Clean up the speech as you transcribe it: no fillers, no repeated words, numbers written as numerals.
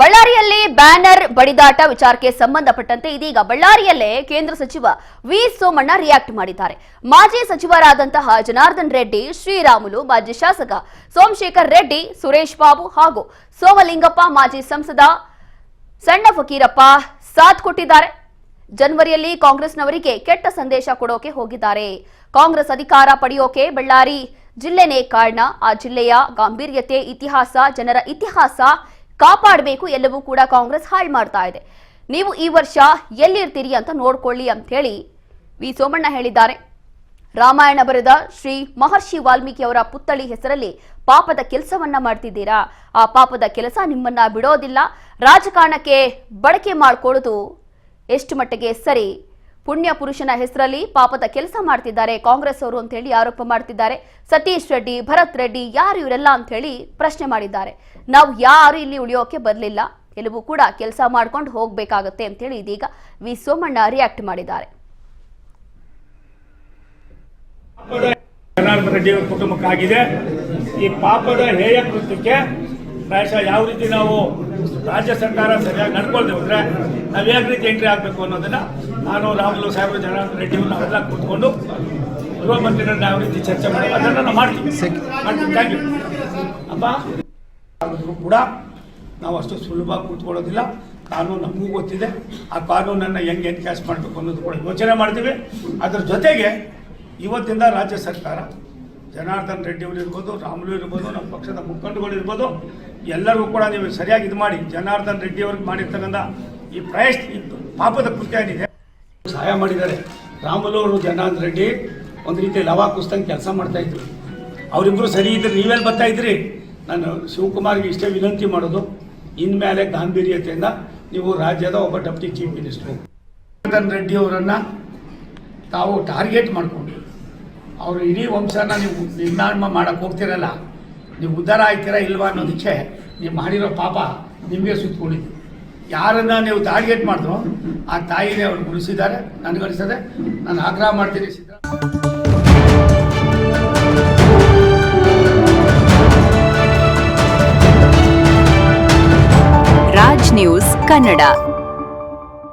ಬಳ್ಳಾರಿಯಲ್ಲಿ ಬ್ಯಾನರ್ ಬಡಿದಾಟ ವಿಚಾರಕ್ಕೆ ಸಂಬಂಧಪಟ್ಟಂತೆ ಇದೀಗ ಬಳ್ಳಾರಿಯಲ್ಲೇ ಕೇಂದ್ರ ಸಚಿವ ವಿ ಸೋಮಣ್ಣ ರಿಯಾಕ್ಟ್ ಮಾಡಿದ್ದಾರೆ. ಮಾಜಿ ಸಚಿವರಾದಂತಹ ಜನಾರ್ದನ್ ರೆಡ್ಡಿ, ಶ್ರೀರಾಮುಲು, ಮಾಜಿ ಶಾಸಕ ಸೋಮಶೇಖರ್ ರೆಡ್ಡಿ, ಸುರೇಶ್ ಬಾಬು ಹಾಗೂ ಸೋಮಲಿಂಗಪ್ಪ, ಮಾಜಿ ಸಂಸದ ಸಣ್ಣ ಫಕೀರಪ್ಪ ಸಾಥ್ ಕೊಟ್ಟಿದ್ದಾರೆ. ಜನವರಿಯಲ್ಲಿ ಕಾಂಗ್ರೆಸ್ನವರಿಗೆ ಕೆಟ್ಟ ಸಂದೇಶ ಕೊಡೋಕೆ ಹೋಗಿದ್ದಾರೆ. ಕಾಂಗ್ರೆಸ್ ಅಧಿಕಾರ ಪಡೆಯೋಕೆ ಬಳ್ಳಾರಿ ಜಿಲ್ಲೆನೇ ಕಾರಣ. ಆ ಜಿಲ್ಲೆಯ ಗಾಂಭೀರ್ಯತೆ, ಇತಿಹಾಸ, ಜನರ ಇತಿಹಾಸ ಕಾಪಾಡಬೇಕು. ಎಲ್ಲವೂ ಕೂಡ ಕಾಂಗ್ರೆಸ್ ಹಾಳು ಮಾಡ್ತಾ ಇದೆ. ನೀವು ಈ ವರ್ಷ ಎಲ್ಲಿರ್ತೀರಿ ಅಂತ ನೋಡ್ಕೊಳ್ಳಿ ಅಂತ ಹೇಳಿ ವಿ ಸೋಮಣ್ಣ ಹೇಳಿದ್ದಾರೆ. ರಾಮಾಯಣ ಬರೆದ ಶ್ರೀ ಮಹರ್ಷಿ ವಾಲ್ಮೀಕಿ ಅವರ ಪುತ್ಥಳಿ ಹೆಸರಲ್ಲಿ ಪಾಪದ ಕೆಲಸವನ್ನ ಮಾಡ್ತಿದ್ದೀರಾ. ಆ ಪಾಪದ ಕೆಲಸ ನಿಮ್ಮನ್ನ ಬಿಡೋದಿಲ್ಲ. ರಾಜಕಾರಣಕ್ಕೆ ಬಳಕೆ ಮಾಡ್ಕೊಳ್ಳೋದು ಎಷ್ಟು ಮಟ್ಟಿಗೆ ಸರಿ? ಪುಣ್ಯ ಪುರುಷನ ಹೆಸರಲ್ಲಿ ಪಾಪದ ಕೆಲಸ ಮಾಡ್ತಿದ್ದಾರೆ ಕಾಂಗ್ರೆಸ್ ಅವರು ಅಂತ ಹೇಳಿ ಆರೋಪ ಮಾಡ್ತಿದ್ದಾರೆ. ಸತೀಶ್ ರೆಡ್ಡಿ, ಭರತ್ ರೆಡ್ಡಿ ಯಾರು ಇವರೆಲ್ಲ ಅಂತ ಹೇಳಿ ಪ್ರಶ್ನೆ ಮಾಡಿದ್ದಾರೆ. ನಾವು ಯಾರು ಇಲ್ಲಿ ಉಳಿಯೋಕೆ ಬರಲಿಲ್ಲ, ಎಲ್ಲವೂ ಕೂಡ ಕೆಲಸ ಮಾಡ್ಕೊಂಡು ಹೋಗ್ಬೇಕಾಗತ್ತೆ ಅಂತ ಹೇಳಿ ಇದೀಗ ವಿ ಸೋಮಣ್ಣ ರಿಯಾಕ್ಟ್ ಮಾಡಿದ್ದಾರೆ. ಜನಾರ್ದನ್ ರೆಡ್ಡಿ ಅವರ ಕುಟುಂಬಕ್ಕಾಗಿದೆ ಈ ಪಾಪದ ಹೇಯ ಕೃತ್ಯಕ್ಕೆ ಪ್ರಾಯಶಃ ಯಾವ ರೀತಿ ನಾವು ರಾಜ್ಯ ಸರ್ಕಾರ ಸರಿಯಾಗಿ ನಡ್ಕೊಳ್ದೆ ಹೋದ್ರೆ ನಾವು ಯಾವ ರೀತಿ ಎಂಟ್ರಿ ಆಗಬೇಕು ಅನ್ನೋದನ್ನ ನಾನು ರಾಮುಲು ಸಾಹೇಬರು, ಜನಾರ್ದನ್ ರೆಡ್ಡಿ ಅವರು ನಾವೆಲ್ಲ ಕೂತ್ಕೊಂಡು ಗೃಹ ಮಂತ್ರಿಗಳನ್ನ ಯಾವ ರೀತಿ ಚರ್ಚೆ ಮಾಡಿ ಅದನ್ನು ನಾವು ಮಾಡ್ತೀವಿ. ಥ್ಯಾಂಕ್ ಯು ಅಪ್ಪ. ಕೂಡ ನಾವು ಅಷ್ಟು ಸುಲಭ ಕೂತ್ಕೊಳ್ಳೋದಿಲ್ಲ. ಕಾನೂನು ನಮಗೂ ಗೊತ್ತಿದೆ. ಆ ಕಾನೂನನ್ನು ಹೆಂಗೆ ಎನ್ಕ್ಯಾಶ್ ಮಾಡಬೇಕು ಅನ್ನೋದು ಕೂಡ ಯೋಚನೆ ಮಾಡ್ತೀವಿ. ಅದರ ಜೊತೆಗೆ ಇವತ್ತಿಂದ ರಾಜ್ಯ ಸರ್ಕಾರ ಜನಾರ್ದನ್ ರೆಡ್ಡಿ ಅವರು ಇರ್ಬೋದು, ರಾಮುಲು ಇರ್ಬೋದು, ನಮ್ಮ ಪಕ್ಷದ ಮುಖಂಡಗಳು ಇರ್ಬೋದು, ಎಲ್ಲರಿಗೂ ಕೂಡ ನೀವು ಸರಿಯಾಗಿ ಇದು ಮಾಡಿ ಜನಾರ್ದನ್ ರೆಡ್ಡಿ ಅವ್ರಿಗೆ ಮಾಡಿರ್ತಕ್ಕಂಥ ಈ ಪಾಪದ ಕೃತ್ಯ ಏನಿದೆ ಸಹಾಯ ಮಾಡಿದ್ದಾರೆ. ರಾಮುಲು ಅವರು, ಜನಾರ್ದನ್ ರೆಡ್ಡಿ ಒಂದು ರೀತಿ ಲವಾ ಕುಸ್ತಂಗೆ ಕೆಲಸ ಮಾಡ್ತಾಯಿದ್ರು. ಅವರಿಬ್ಬರು ಸರಿ ಇದ್ರೆ ನೀವೆಲ್ಲಿ ಬರ್ತಾ ಇದ್ರಿ? ನಾನು ಶಿವಕುಮಾರ್ಗೆ ಇಷ್ಟೇ ವಿನಂತಿ ಮಾಡೋದು, ಇನ್ಮೇಲೆ ಗಾಂಭೀರ್ಯತೆಯಿಂದ ನೀವು ರಾಜ್ಯದ ಒಬ್ಬ deputy chief minister Janardhan Reddy ಅವರನ್ನು ತಾವು ಟಾರ್ಗೆಟ್ ಮಾಡಿಕೊಂಡು ಅವರು ಇಡೀ ವಂಶನ ನೀವು ನಿರ್ಮಾಣ ಮಾಡೋಕ್ಕೆ ಹೋಗ್ತಿರಲ್ಲ, ನೀವು ಉದ್ಧಾರ ಆಯ್ತೀರಾ ಇಲ್ವಾ ಅನ್ನೋದಕ್ಕೆ ನೀವು ಮಾಡಿರೋ ಪಾಪ ನಿಮಗೆ ಸುತ್ತಕೊಂಡಿದ್ದು. ಯಾರನ್ನು ನೀವು ಟಾರ್ಗೆಟ್ ಮಾಡಿದ್ರು ಆ ತಾಯಿನೇ ಅವರು ಗುಡಿಸಿದ್ದಾರೆ. ನನಗನ್ನಿಸ್ತದೆ, ನಾನು ಆಗ್ರಹ ಮಾಡ್ತೀನಿ. ರಾಜ್ ನ್ಯೂಸ್ ಕನ್ನಡ.